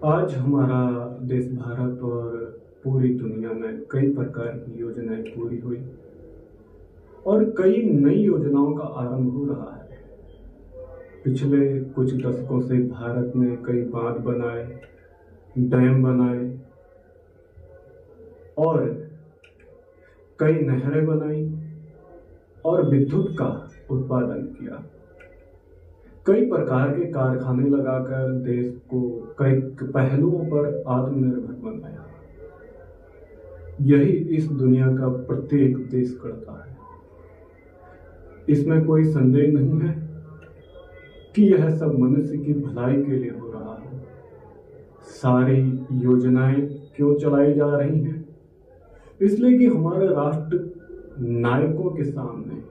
आज हमारा देश भारत और पूरी दुनिया में कई प्रकार की योजनाएं पूरी हुई और कई नई योजनाओं का आरंभ हो रहा है। पिछले कुछ दशकों से भारत ने कई बांध बनाए, डैम बनाए और कई नहरें बनाई और विद्युत का उत्पादन किया। कई प्रकार के कारखाने लगाकर देश को कई पहलुओं पर आत्मनिर्भर बनाया। यही इस दुनिया का प्रत्येक देश करता है। इसमें कोई संदेह नहीं है कि यह सब मनुष्य की भलाई के लिए हो रहा है। सारी योजनाएं क्यों चलाई जा रही हैं? इसलिए कि हमारे राष्ट्र नायकों के सामने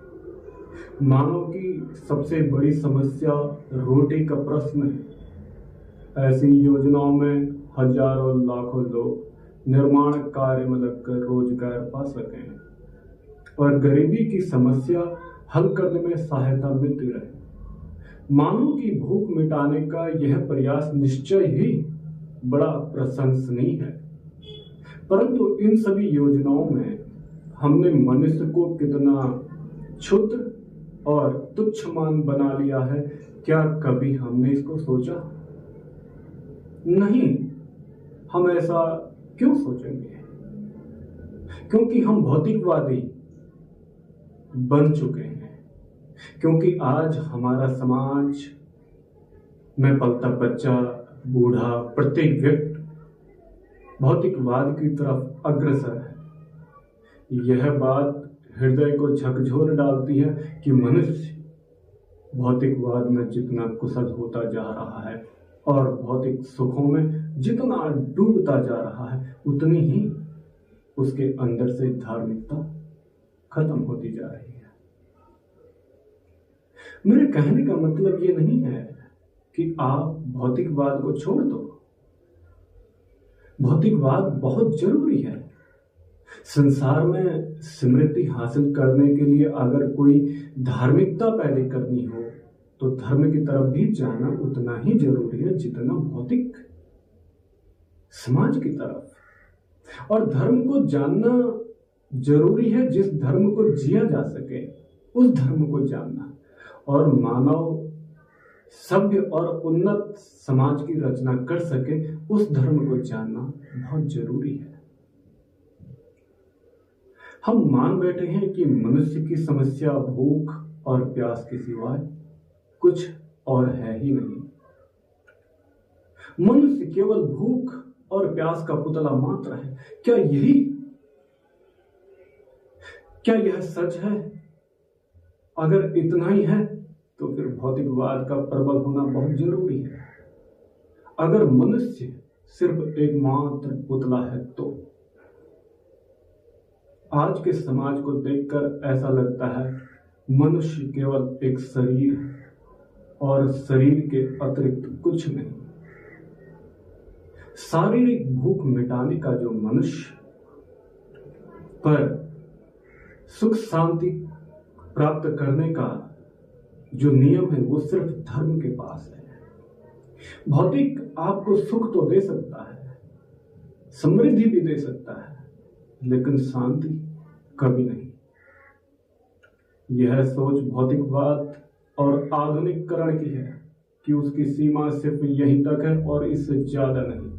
मानव की सबसे बड़ी समस्या रोटी का प्रश्न है। ऐसी योजनाओं में हजारों लाखों लोग निर्माण कार्य में लगकर रोजगार पा सकें और गरीबी की समस्या हल करने में सहायता मिलती रहे। मानव की भूख मिटाने का यह प्रयास निश्चय ही बड़ा प्रशंसनीय है, परंतु इन सभी योजनाओं में हमने मनुष्य को कितना क्षुद्र और तुच्छमान बना लिया है। क्या कभी हमने इसको सोचा? नहीं। हम ऐसा क्यों सोचेंगे? क्योंकि हम भौतिकवादी बन चुके हैं। क्योंकि आज हमारा समाज में पलता बच्चा, बूढ़ा, प्रत्येक व्यक्ति भौतिकवाद की तरफ अग्रसर है। यह बात हृदय को झकझोर डालती है कि मनुष्य भौतिकवाद में जितना कुशल होता जा रहा है और भौतिक सुखों में जितना डूबता जा रहा है, उतनी ही उसके अंदर से धार्मिकता खत्म होती जा रही है। मेरे कहने का मतलब ये नहीं है कि आप भौतिकवाद को छोड़ दो। भौतिकवाद बहुत जरूरी है। संसार में समृद्धि हासिल करने के लिए अगर कोई धार्मिकता पैदा करनी हो तो धर्म की तरफ भी जाना उतना ही जरूरी है जितना भौतिक समाज की तरफ। और धर्म को जानना जरूरी है। जिस धर्म को जिया जा सके उस धर्म को जानना और मानव सभ्य और उन्नत समाज की रचना कर सके उस धर्म को जानना बहुत जरूरी है। हम मान बैठे हैं कि मनुष्य की समस्या भूख और प्यास के सिवाय कुछ और है ही नहीं। मनुष्य केवल भूख और प्यास का पुतला मात्र है। क्या यह सच है? अगर इतना ही है तो फिर भौतिकवाद का प्रबल होना बहुत जरूरी है। अगर मनुष्य सिर्फ एकमात्र पुतला है तो आज के समाज को देखकर ऐसा लगता है मनुष्य केवल एक शरीर है और शरीर के अतिरिक्त कुछ नहीं। शारीरिक भूख मिटाने का जो मनुष्य पर सुख शांति प्राप्त करने का जो नियम है वो सिर्फ धर्म के पास है। भौतिक आपको सुख तो दे सकता है, समृद्धि भी दे सकता है, लेकिन शांति कभी नहीं। यह सोच भौतिकवाद और आधुनिकीकरण की है कि उसकी सीमा सिर्फ यहीं तक है और इससे ज्यादा नहीं,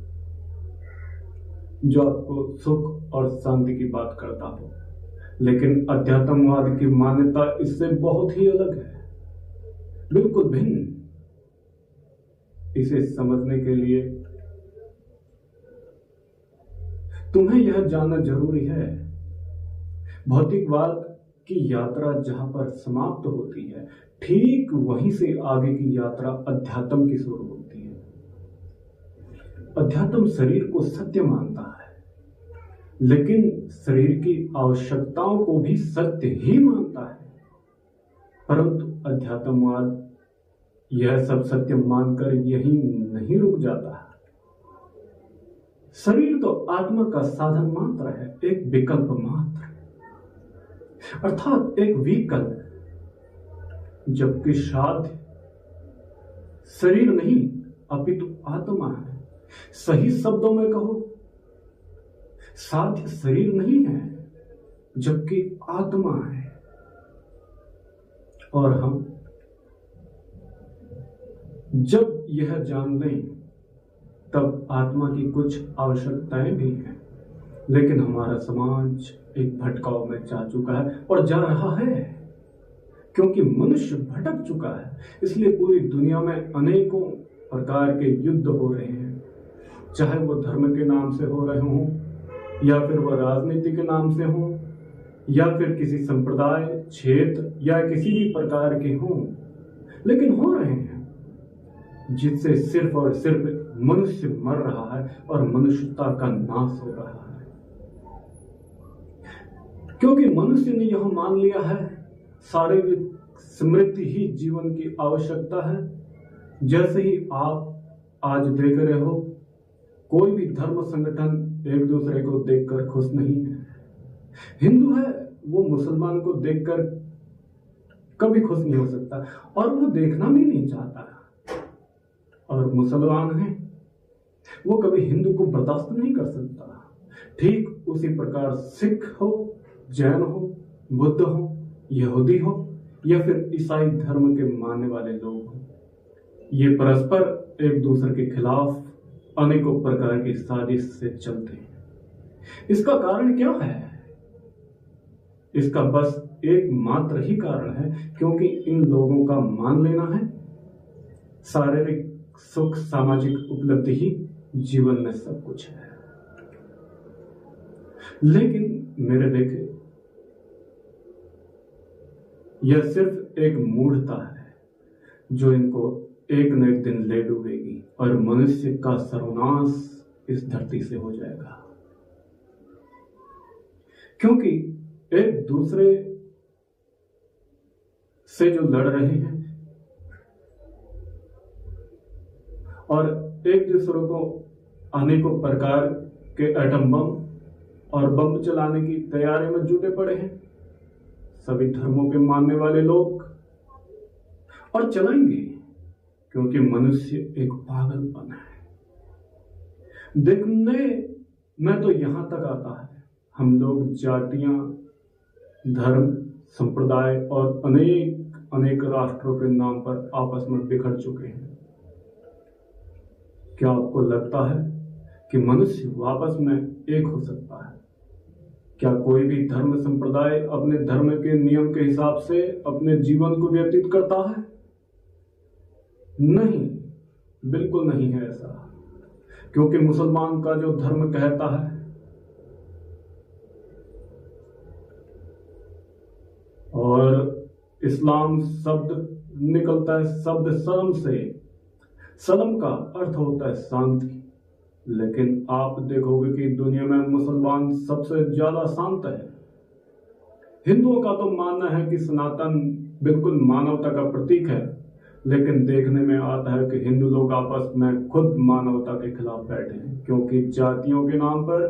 जो आपको सुख और शांति की बात करता हो। लेकिन अध्यात्मवाद की मान्यता इससे बहुत ही अलग है, बिल्कुल भिन्न। इसे समझने के लिए तुम्हें यह जानना जरूरी है, भौतिकवाद की यात्रा जहां पर समाप्त होती है, ठीक वहीं से आगे की यात्रा अध्यात्म की शुरू होती है। अध्यात्म शरीर को सत्य मानता है, लेकिन शरीर की आवश्यकताओं को भी सत्य ही मानता है। परंतु अध्यात्मवाद यह सब सत्य मानकर यहीं नहीं रुक जाता है। शरीर तो आत्मा का साधन मात्र है, एक विकल्प मात्र, अर्थात एक विकल्प। जबकि साध्य शरीर नहीं अपितु आत्मा है। सही शब्दों में कहो, साथ शरीर नहीं है जबकि आत्मा है। और हम जब यह जान लें तब आत्मा की कुछ आवश्यकताएं भी हैं, लेकिन हमारा समाज एक भटकाव में जा चुका है और जा रहा है, क्योंकि मनुष्य भटक चुका है। इसलिए पूरी दुनिया में अनेकों प्रकार के युद्ध हो रहे हैं, चाहे वो धर्म के नाम से हो रहे हों, या फिर वह राजनीति के नाम से हों, या फिर किसी संप्रदाय, क्षेत्र या किसी भी प्रकार के हों, लेकिन हो रहे हैं जिससे सिर्फ और सिर्फ मनुष्य मर रहा है और मनुष्यता का नाश हो रहा है। क्योंकि मनुष्य ने यह मान लिया है शारीरिक समृद्धि ही जीवन की आवश्यकता है। जैसे ही आप आज देख रहे हो, कोई भी धर्म संगठन एक दूसरे को देखकर खुश नहीं है। हिंदू है, वो मुसलमान को देखकर कभी खुश नहीं हो सकता और वो देखना भी नहीं चाहता। और मुसलमान है, वो कभी हिंदू को बर्दाश्त नहीं कर सकता। ठीक उसी प्रकार सिख हो, जैन हो, बुद्ध हो, यहूदी हो या फिर ईसाई धर्म के मानने वाले लोग हो, ये परस्पर एक दूसरे के खिलाफ अनेकों प्रकार की साजिश से चलते हैं। इसका कारण क्या है? इसका बस एकमात्र ही कारण है, क्योंकि इन लोगों का मान लेना है शारीरिक सुख, सामाजिक उपलब्धि ही जीवन में सब कुछ है। लेकिन मेरे देखे, यह सिर्फ एक मूढ़ता है जो इनको एक न एक दिन ले डूबेगी और मनुष्य का सर्वनाश इस धरती से हो जाएगा। क्योंकि एक दूसरे से जो लड़ रहे हैं और एक दूसरे को अनेकों प्रकार के एटम बम और बम चलाने की तैयारी में जुटे पड़े हैं सभी धर्मों के मानने वाले लोग, और चलाएंगे, क्योंकि मनुष्य एक पागलपन है। देखने में तो यहां तक आता है, हम लोग जातियां, धर्म, संप्रदाय और अनेक राष्ट्रों के नाम पर आपस में बिखर चुके हैं। क्या आपको लगता है कि मनुष्य वापस में एक हो सकता है? क्या कोई भी धर्म संप्रदाय अपने धर्म के नियम के हिसाब से अपने जीवन को व्यतीत करता है? नहीं, बिल्कुल नहीं है ऐसा। क्योंकि मुसलमान का जो धर्म कहता है और इस्लाम शब्द निकलता है शब्द सलम से। सलम का अर्थ होता है शांति, लेकिन आप देखोगे कि दुनिया में मुसलमान सबसे ज्यादा शांत है। हिंदुओं का तो मानना है कि सनातन बिल्कुल मानवता का प्रतीक है, लेकिन देखने में आता है कि हिंदू लोग आपस में खुद मानवता के खिलाफ बैठे हैं, क्योंकि जातियों के नाम पर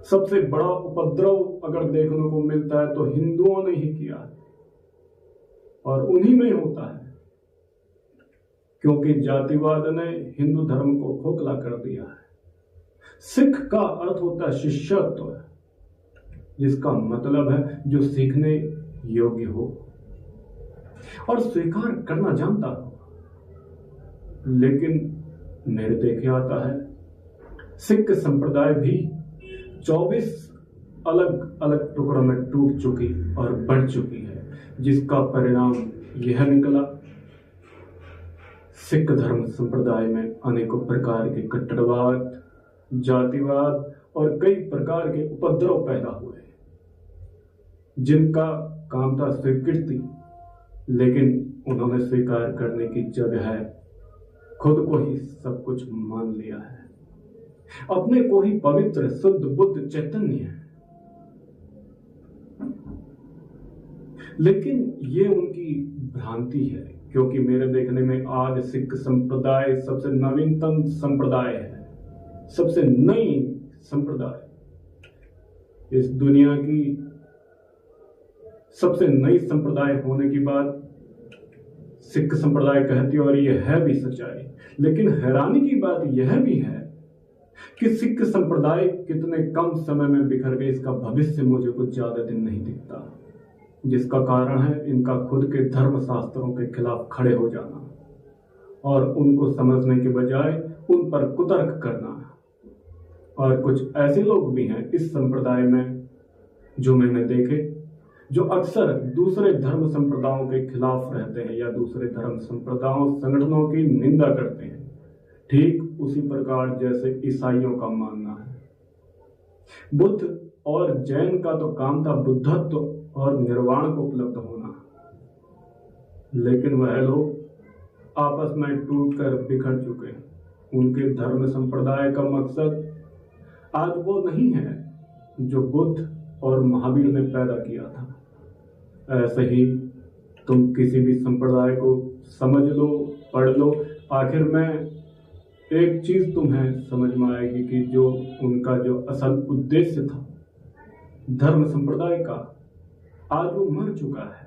सबसे बड़ा उपद्रव अगर देखने को मिलता है तो हिंदुओं ने ही किया है और उन्हीं में होता है, क्योंकि जातिवाद ने हिंदू धर्म को खोखला कर दिया है। सिख का अर्थ होता है शिष्यत्व, जिसका मतलब है जो सीखने योग्य हो और स्वीकार करना जानता हो। लेकिन मेरे देखे आता है सिख संप्रदाय भी 24 अलग अलग टुकड़ों में टूट चुकी और बढ़ चुकी है, जिसका परिणाम यह निकला सिख धर्म संप्रदाय में अनेकों प्रकार के कट्टरवाद, जातिवाद और कई प्रकार के उपद्रव पैदा हुए, जिनका काम था स्वीकृति, लेकिन उन्होंने स्वीकार करने की जगह खुद को ही सब कुछ मान लिया है, अपने को ही पवित्र, शुद्ध, बुद्ध, चैतन्य है। लेकिन ये उनकी भ्रांति है, क्योंकि मेरे देखने में आज सिख संप्रदाय सबसे नवीनतम संप्रदाय है, सबसे नई संप्रदाय। इस दुनिया की सबसे नई संप्रदाय होने की बात सिख संप्रदाय कहती है, और यह है भी सच्चाई। लेकिन हैरानी की बात यह भी है कि सिख संप्रदाय कितने कम समय में बिखर गए, इसका भविष्य मुझे कुछ ज्यादा दिन नहीं दिखता, जिसका कारण है इनका खुद के धर्म शास्त्रों के खिलाफ खड़े हो जाना और उनको समझने के बजाय उन पर कुतर्क करना। और कुछ ऐसे लोग भी हैं इस संप्रदाय में जो मैंने देखे, जो अक्सर दूसरे धर्म संप्रदायों के खिलाफ रहते हैं या दूसरे धर्म संप्रदायों संगठनों की निंदा करते हैं, ठीक उसी प्रकार जैसे ईसाइयों का मानना है। बुद्ध और जैन का तो काम था बुद्धत्व और निर्वाण को उपलब्ध होना, लेकिन वह लोग आपस में टूटकर बिखर चुके हैं। उनके धर्म संप्रदाय का मकसद आज वो नहीं है जो बुद्ध और महावीर ने पैदा किया था। ऐसे ही तुम किसी भी संप्रदाय को समझ लो, पढ़ लो, आखिर में एक चीज तुम्हें समझ में आएगी कि जो उनका जो असल उद्देश्य था धर्म संप्रदाय का, आज वो मर चुका है।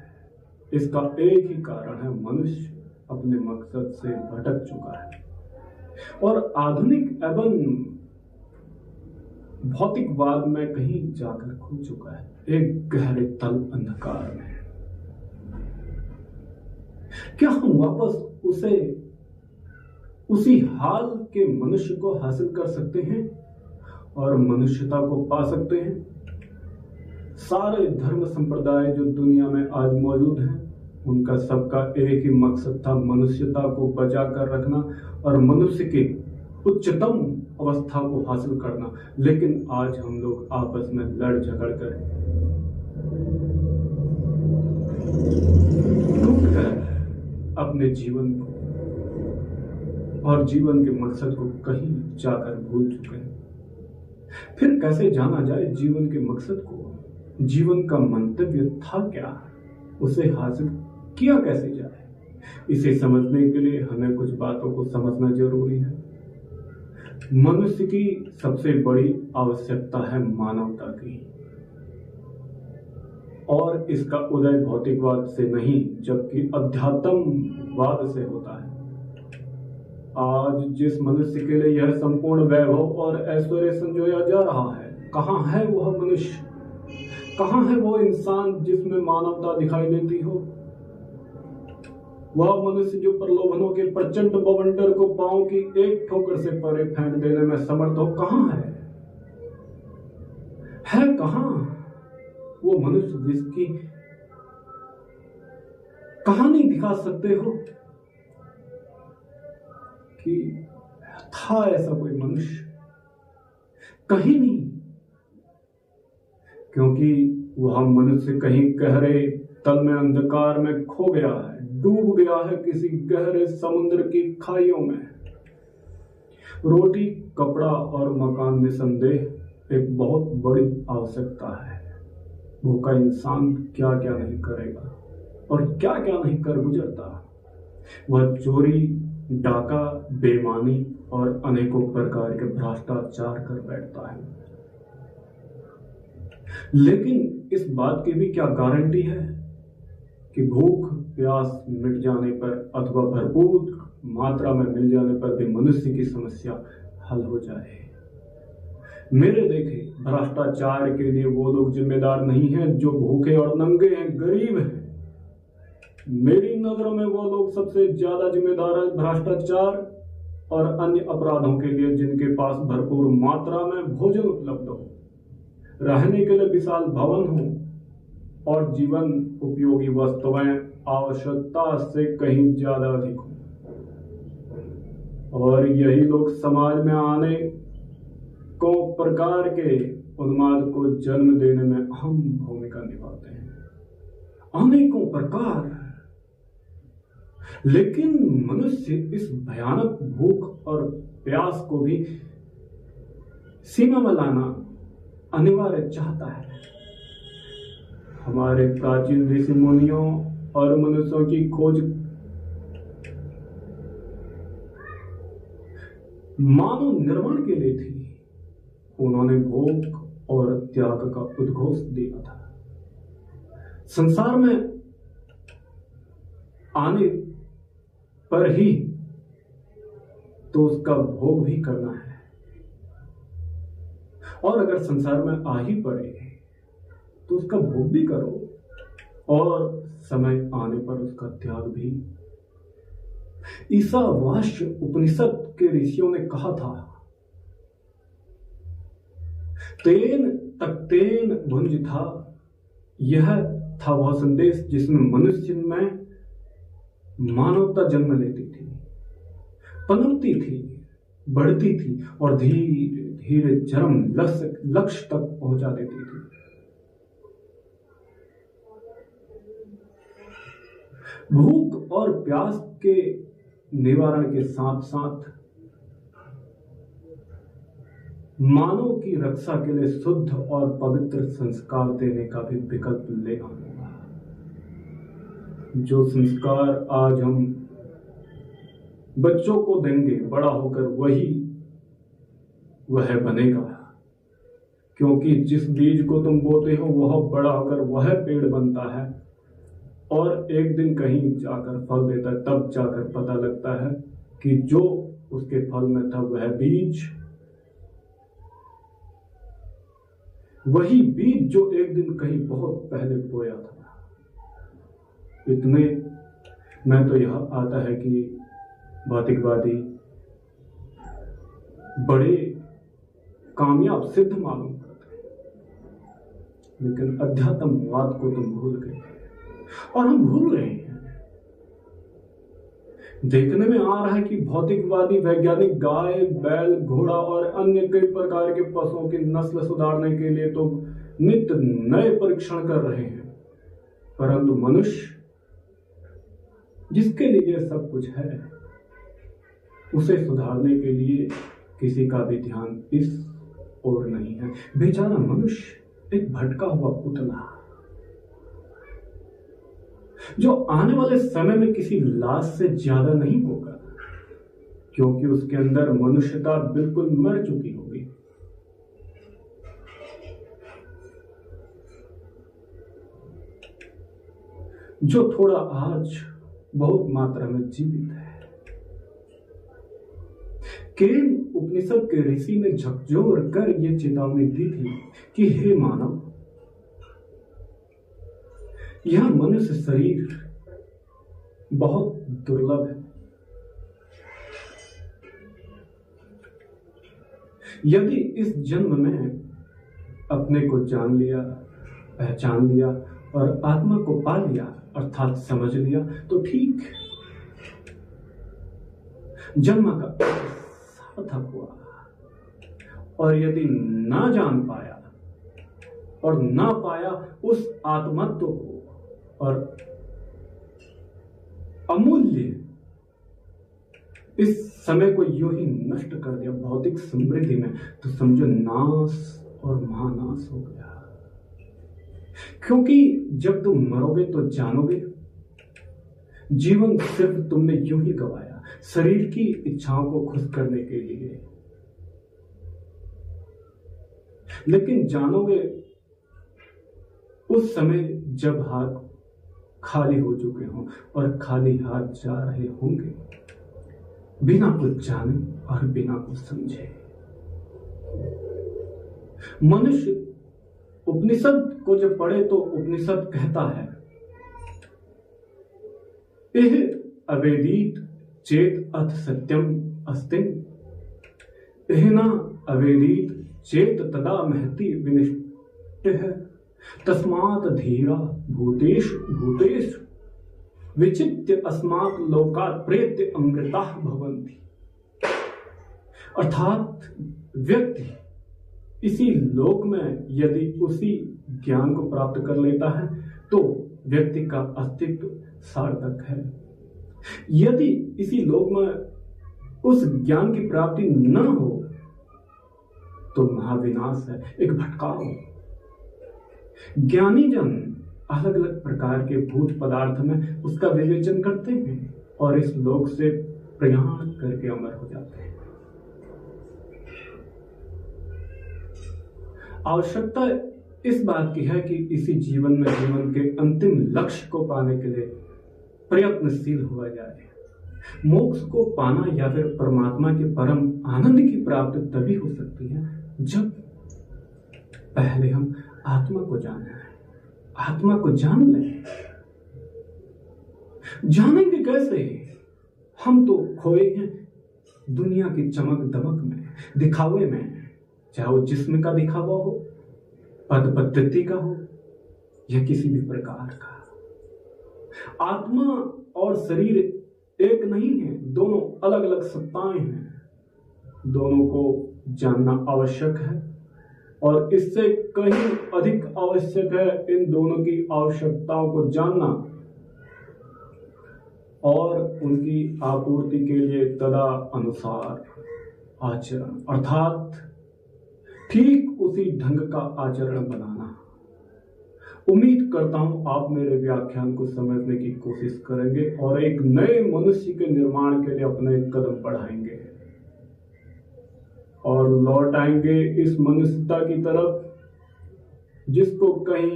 इसका एक ही कारण है, मनुष्य अपने मकसद से भटक चुका है और आधुनिक एवं भौतिकवाद में कहीं जाकर खो चुका है, एक गहरे तल अंधकार में। क्या हम वापस उसी हाल के मनुष्य को हासिल कर सकते हैं और मनुष्यता को पा सकते हैं? सारे धर्म संप्रदाय जो दुनिया में आज मौजूद हैं, उनका सबका एक ही मकसद था, मनुष्यता को बचा कर रखना और मनुष्य के उच्चतम अवस्था को हासिल करना। लेकिन आज हम लोग आपस में लड़ झगड़ कर टूट कर अपने जीवन को और जीवन के मकसद को कहीं जाकर भूल चुके हैं। फिर कैसे जाना जाए जीवन के मकसद को? जीवन का मंतव्य था क्या? उसे हासिल किया कैसे जाए? इसे समझने के लिए हमें कुछ बातों को समझना जरूरी है। मनुष्य की सबसे बड़ी आवश्यकता है मानवता की, और इसका उदय भौतिकवाद से नहीं जबकि अध्यात्मवाद से होता है। आज जिस मनुष्य के लिए यह संपूर्ण वैभव और ऐश्वर्य संजोया जा रहा है, कहाँ है वह मनुष्य? कहाँ है वो इंसान जिसमें मानवता दिखाई देती हो? वह मनुष्य जो प्रलोभनों के प्रचंड बवंडर को पांव की एक ठोकर से परे फेंक देने में समर्थ हो, कहाँ है? कहाँ वो मनुष्य जिसकी कहानी दिखा सकते हो कि था ऐसा कोई मनुष्य? कहीं नहीं, क्योंकि वह मनुष्य कहीं गहरे तल में अंधकार में खो गया है, डूब गया है किसी गहरे समुद्र की खाइयों में। रोटी, कपड़ा और मकान निसंदेह एक बहुत बड़ी आवश्यकता है। भूखा इंसान क्या क्या नहीं करेगा और क्या क्या नहीं कर गुजरता। वह चोरी, डाका, बेईमानी और अनेकों प्रकार के भ्रष्टाचार कर बैठता है। लेकिन इस बात की भी क्या गारंटी है कि भूख प्यास मिट जाने पर अथवा भरपूर मात्रा में मिल जाने पर भी मनुष्य की समस्या हल हो जाए? मेरे देखे भ्रष्टाचार के लिए वो लोग जिम्मेदार नहीं हैं जो भूखे और नंगे हैं, गरीब हैं। मेरी नजरों में वो लोग सबसे ज्यादा जिम्मेदार है भ्रष्टाचार और अन्य अपराधों के लिए जिनके पास भरपूर मात्रा में भोजन उपलब्ध हो, रहने के लिए विशाल भवन हो और जीवन उपयोगी वस्तुएं आवश्यकता से कहीं ज्यादा अधिक हो। और यही लोग समाज में आने को प्रकार के उन्माद को जन्म देने में अहम भूमिका निभाते हैं, अनेकों प्रकार। लेकिन मनुष्य इस भयानक भूख और प्यास को भी सीमा में लाना अनिवार्य चाहता है। हमारे प्राचीन ऋषि मुनियों और मनुष्यों की खोज मानव निर्माण के लिए थी। उन्होंने भोग और त्याग का उद्घोष दिया था। संसार में आने पर ही तो उसका भोग भी करना है। और अगर संसार में आ ही पड़े तो उसका भोग भी करो और समय आने पर उसका त्याग भी। ईशावास्य उपनिषद के ऋषियों ने कहा था, तेन तक्तेन भुंज था। यह था वह संदेश जिसमें मनुष्य में मानवता जन्म लेती थी, पनपती थी, बढ़ती थी और धीरे धीरे चरम लक्ष्य तक पहुंचा देती थी। भूख और प्यास के निवारण के साथ साथ मानव की रक्षा के लिए शुद्ध और पवित्र संस्कार देने का भी विकल्प लेना होगा। जो संस्कार आज हम बच्चों को देंगे, बड़ा होकर वह बनेगा। क्योंकि जिस बीज को तुम बोते हो वह बड़ा होकर वह पेड़ बनता है और एक दिन कहीं जाकर फल देता है। तब जाकर पता लगता है कि जो उसके फल में था वह बीज, वही बीज जो एक दिन कहीं बहुत पहले बोया था। इतने में तो यह आता है कि भौतिकवादी बड़े कामयाब सिद्ध मालूम करते हैं, लेकिन अध्यात्मवाद को तुम भूल गए और हम भूल रहे हैं। देखने में आ रहा है कि भौतिकवादी वैज्ञानिक गाय, बैल, घोड़ा और अन्य कई प्रकार के पशुओं की नस्ल सुधारने के लिए तो नित्य नए परीक्षण कर रहे हैं, परंतु मनुष्य जिसके लिए सब कुछ है उसे सुधारने के लिए किसी का भी ध्यान इस ओर नहीं है। बेचारा मनुष्य एक भटका हुआ पुतला जो आने वाले समय में किसी लाश से ज्यादा नहीं होगा, क्योंकि उसके अंदर मनुष्यता बिल्कुल मर चुकी होगी। जो थोड़ा आज बहुत मात्रा में जीवित है। केन उपनिषद के ऋषि ने झकझोर कर यह चेतावनी दी थी कि हे मानव, यह मनुष्य शरीर बहुत दुर्लभ है। यदि इस जन्म में अपने को जान लिया, पहचान लिया और आत्मा को पा लिया अर्थात समझ लिया तो ठीक, जन्म का सार्थक हुआ। और यदि ना जान पाया और ना पाया उस आत्मत्व को और अमूल्य इस समय को यूं ही नष्ट कर दिया भौतिक समृद्धि में, तो समझो नाश और महानाश हो गया। क्योंकि जब तुम मरोगे तो जानोगे जीवन सिर्फ तुमने यूं ही गवाया शरीर की इच्छाओं को खुश करने के लिए, लेकिन जानोगे उस समय जब हाथ खाली हो चुके हों और खाली हाथ जा रहे होंगे, बिना कुछ जाने और बिना कुछ समझे। मनुष्य उपनिषद को जब पढ़े तो उपनिषद कहता है, एह अवेदित चेत अथ सत्यम अस्ति, एह न अवेदित चेत तदा महति विनिष्टः, तस्मात् धीरा भूतेषु भूतेषु विचित्य अस्मात् लोकात् प्रेत्य अमृताः भवन्ति। अर्थात व्यक्ति इसी लोक में यदि उसी ज्ञान को प्राप्त कर लेता है तो व्यक्ति का अस्तित्व सार्थक है। यदि इसी लोक में उस ज्ञान की प्राप्ति न हो तो महाविनाश है, एक भटकाव। ज्ञानी जन अलग अलग प्रकार के भूत पदार्थ में उसका विवेचन करते हैं और इस लोक से प्रयाण करके अमर हो जाते हैं। आवश्यकता इस बात की है कि इसी जीवन में जीवन के अंतिम लक्ष्य को पाने के लिए प्रयत्नशील हुआ जाए। मोक्ष को पाना या फिर परमात्मा के परम आनंद की प्राप्ति तभी हो सकती है जब पहले हम आत्मा को जाने, आत्मा को जान लें। जानेंगे कैसे? हम तो खोए हैं दुनिया की चमक दमक में, दिखावे में, चाहे वो जिस्म का दिखावा हो, पद पद्धति का हो या किसी भी प्रकार का। आत्मा और शरीर एक नहीं है, दोनों अलग अलग सत्ताएं हैं। दोनों को जानना आवश्यक है और इससे कहीं अधिक आवश्यक है इन दोनों की आवश्यकताओं को जानना और उनकी आपूर्ति के लिए तदा अनुसार आचरण, अर्थात ठीक उसी ढंग का आचरण बनाना। उम्मीद करता हूं आप मेरे व्याख्यान को समझने की कोशिश करेंगे और एक नए मनुष्य के निर्माण के लिए अपने कदम बढ़ाएंगे और लौट आएंगे इस मनुष्यता की तरफ जिसको कहीं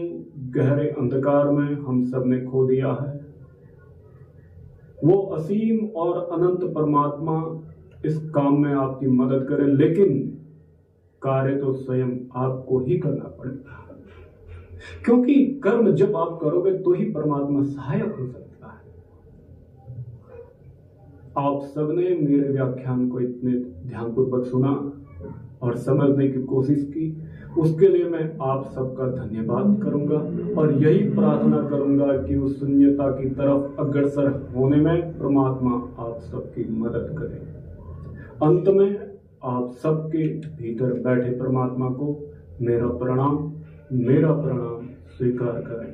गहरे अंधकार में हम सब ने खो दिया है। वो असीम और अनंत परमात्मा इस काम में आपकी मदद करे, लेकिन कार्य तो स्वयं आपको ही करना पड़ेगा, क्योंकि कर्म जब आप करोगे तो ही परमात्मा सहायक हो सकता है। आप सबने मेरे व्याख्यान को इतने ध्यानपूर्वक सुना और समझने की कोशिश की, उसके लिए मैं आप सबका धन्यवाद करूंगा और यही प्रार्थना करूंगा कि उस शून्यता की तरफ अग्रसर होने में परमात्मा आप सबकी मदद करे। अंत में आप सबके भीतर बैठे परमात्मा को मेरा प्रणाम स्वीकार करें।